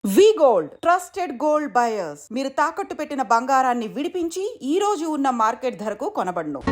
వి gold trusted gold buyers మీరు తాకట్టు పెట్టిన బంగారాన్ని విడిపించి ఈ రోజు ఉన్న మార్కెట్ ధరకు కొనబడును.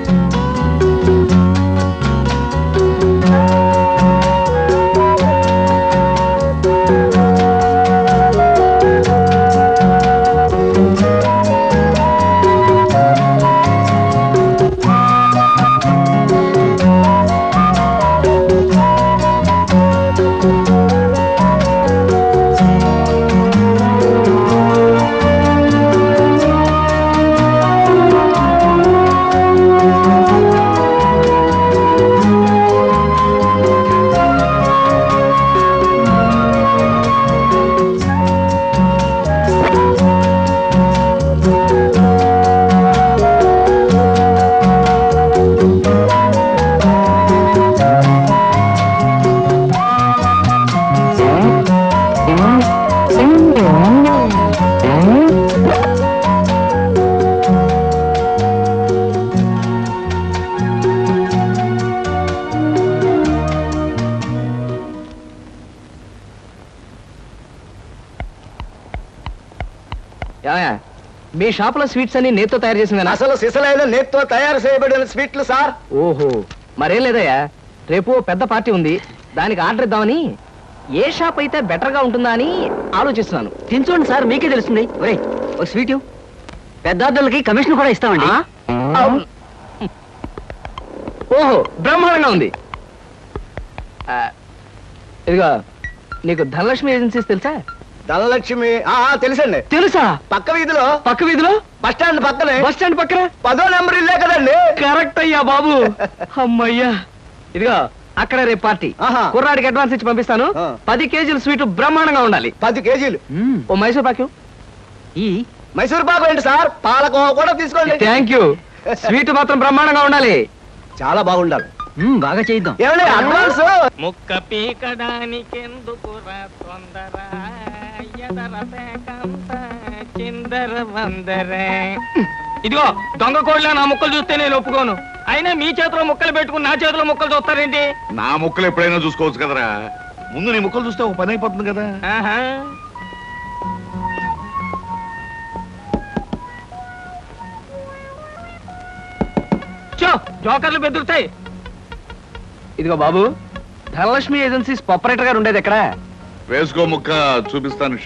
మీ షాప్ లో స్వీట్స్ అన్ని నేతో తయారు చేసింది. అసలు సిసలైన నేతో తయారు చేయబడిన స్వీట్లు సార్. ఓహో, మరేం లేదయ్యా, రేపు పెద్ద పార్టీ ఉంది, దానికి ఆర్డర్ ఇద్దామని. ఏ షాప్ అయితే బెటర్ గా ఉంటుందా అని ఆలోచిస్తున్నాను. తినచూడండి సార్, మీకే తెలుస్తుంది. ఒరే ఒక స్వీట్ పెద్ద ఆర్డర్లకి కమిషన్ కూడా ఇస్తామండి. ఓహో, బ్రహ్మాండంగా ఉంది. ఇదిగో, నీకు ధనలక్ష్మి ఏజెన్సీస్ తెలుసా? ధనలక్ష్మి తెలుసండి. తెలుసా? పక్క వీధిలో బస్ స్టాండ్ పక్కనే. బస్ స్టాండ్ పక్కన 10వ నెంబర్ ఇల్లే కదండి. కరెక్ట్ అయ్యా బాబు. అమ్మయ్యా, ఇదిగో అక్కడ రేపు పార్టీ. కుర్రాడికి అడ్వాన్స్ ఇచ్చి పంపిస్తాను. 10 కేజీలు స్వీట్ బ్రహ్మాండంగా ఉండాలి. 10 కేజీలు. ఓ మైసూర్ పాకు. ఈ మైసూర్ పాకు ఏంటి సార్, పాలకోవా కూడా తీసుకోండి. Thank you. స్వీట్ మాత్రం బ్రహ్మాండంగా ఉండాలి. చాలా బాగుండాలి. బాగా చేద్దాం. ఏమండి అడ్వాన్స్? ముక్క పీకడానికెందుకు తొందర, చిందర వందర. ఇదిగో దొంగ కోళ్ళ నా ముక్కలు చూస్తే నేను ఒప్పుకోను. అయినా మీ చేతిలో ముక్కలు పెట్టుకుని నా చేతిలో ముక్కలు చూస్తారేంటి? నా ముక్కలు ఎప్పుడైనా చూసుకోవచ్చు కదరా, ముందు నీ ముక్కలు చూస్తే ఒక పని అయిపోతుంది కదా. జోకర్లు బెదురుతాయి. ఇదిగో బాబు, ధనలక్ష్మి ఏజెన్సీస్ ఆపరేటర్ గారు ఉండేది ఎక్కడ? వేసుకో ముక్క, చూపిస్తాను.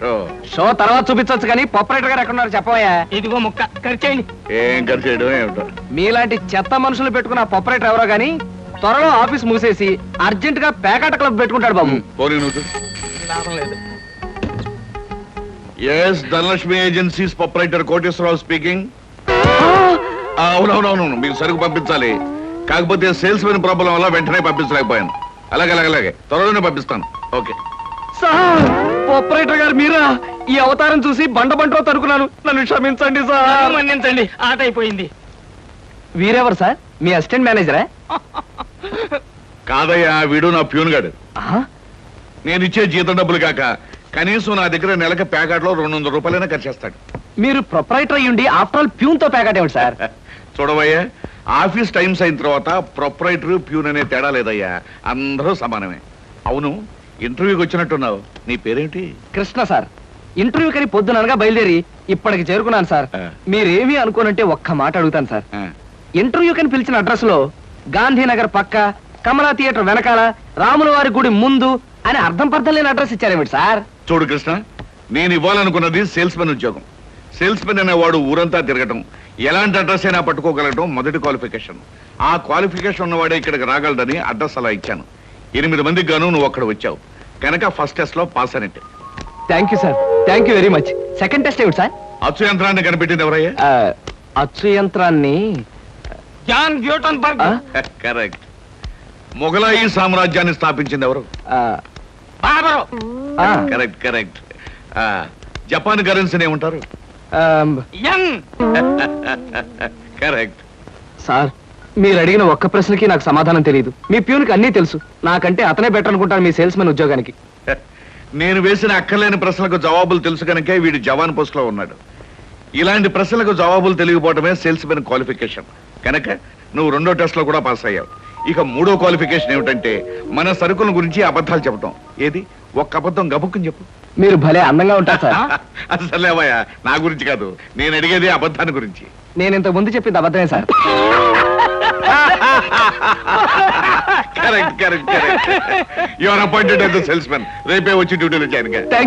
షో తర్వాత చూపించవచ్చు కానీ ఆపరేటర్ గారు ఎక్కడ ఉన్నారు చెప్పవయ్యా. ఇదిగో ముక్క ఖర్చేయండి. ఏం ఖర్చు చేయడం ఏమిటో. మీలాంటి చెత్త మనుషులు పెట్టుకున్న ఆపరేటర్ ఎవరో గానీ త్వరలో ఆఫీస్ మూసేసి అర్జెంట్ గా పేకాట క్లబ్ పెట్టుకుంటాడు బాబు. పోనీ నువ్వు. లాభం లేదు. Yes, Dhanalakshmi agencies proprietor Koteswararao speaking. అవునవునవును, మీకు సరుకు పంపించాలి, కాకపోతే సేల్స్ మెన్ ప్రాబ్లం వల్ల వెంటనే పంపించలేకపోయాను. అలాగే త్వరలోనే పంపిస్తాను. ఓకే సార్, ఆపరేటర్ గారు మీరా? ఈ అవతారం చూసి బండలో తరుకున్నాను, నన్ను క్షమించండి సార్. మన్నించండి, ఆట అయిపోయింది. వీరెవరు సార్? మీ అసిస్టెంట్ మేనేజరా? కాదయ్యా, వీడు నా ప్యూన్ గాడు. నేను ఇచ్చే జీతం డబ్బులు కాక కనీసం నా దగ్గర నెలకి ప్యాకెట్లో 200 రూపాయలైనా ఖర్చు చేస్తాడు. మీరు ప్రొపరైటర్ అయ్యుండి ఆఫ్టర్ ఆల్ ప్యూన్ తో ప్యాకెట్ ఏమిటి సార్? చూడవయ్యా, ఆఫీస్ టైమ్స్ అయిన తర్వాత ప్రొపరైటర్ ప్యూన్ అనే తేడా లేదయ్యా, అందరూ సమానమే. అవును, ఇంటర్వ్యూకి వచ్చినట్టున్నావు, నీ పేరేంటి? కృష్ణ సార్. ఇంటర్వ్యూ కని పొద్దుననగా బయలుదేరి ఇప్పటికి చేరుకున్నాను సార్. మీరేమీ అనుకోనంటే ఒక్క మాట అడుగుతాను సార్. ఇంటర్వ్యూ కని పిలిచిన అడ్రస్ లో గాంధీనగర్ పక్క, కమలా థియేటర్ వెనకాల, రాముల వారి గుడి ముందు అని అర్థం పర్థం లేని అడ్రస్ ఇచ్చారేమిటి సార్? చూడు కృష్ణ, నేను ఇవ్వాలనుకున్నది సేల్స్ మెన్ ఉద్యోగం. సేల్స్ మెన్ అనేవాడు ఊరంతా తిరగటం, ఎలాంటి అడ్రస్ అయినా పట్టుకోగలగటం మొదటి క్వాలిఫికేషన్. ఆ క్వాలిఫికేషన్ ఉన్నవాడే ఇక్కడికి రాగలడని అడ్రస్ అలా ఇచ్చాను. 8 మందికి గాను నువ్వు అక్కడ వచ్చావు కనుక ఫస్ట్ టెస్ట్ లో పాస్ అనేట్టు. Thank you sir, thank you very much. Second test ఏమిటి సార్? అచ్చు యంత్రాన్ని కనిపెట్టింది ఎవరయ్యా? అచ్చు యంత్రాన్ని జాన్ గ్యూటన్బర్గ్. కరెక్ట్. మొఘలాయి సామ్రాజ్యాన్ని స్థాపించింది ఎవరు? బాబరు. కరెక్ట్. జపాన్ కరెన్సీని ఏమంటారు? యంగ్. కరెక్ట్. సార్, మీరు అడిగిన ఒక్క ప్రశ్నకి నాకు సమాధానం తెలియదు. మీ ప్యూన్కి అన్నీ తెలుసు, నాకంటే అతనే బెటర్ అనుకుంటాను మీ సేల్స్ మెన్ ఉద్యోగానికి. నేను వేసిన అక్కర్లేని ప్రశ్నలకు జవాబులు తెలుసు కనుకే వీడు జవాన్ పోస్ట్ లో ఉన్నాడు. ఇలాంటి ప్రశ్నలకు జవాబులు తెలియకపోవడమే సేల్స్ మెన్ క్వాలిఫికేషన్. కనుక నువ్వు 2వ టెస్ట్ లో కూడా పాస్ అయ్యావు. ఇక 3వ క్వాలిఫికేషన్ ఏమిటంటే మన సరుకుల గురించి అబద్ధాలు చెప్పడం. ఏది, ఒక్క అబద్ధం గబుక్కుని చెప్పు. మీరు భలే అందంగా ఉంటారు సార్. అసలు లేవయ్యా, నా గురించి కాదు, నేను అడిగేది అబద్ధాన్ని గురించి. నేను ఇంతకు ముందు చెప్పింది అబద్ధమే sir. Correct correct correct. You are appointed as the salesman. రేపే వచ్చి డ్యూటీలో జాయిన్ గా. థ్యాంక్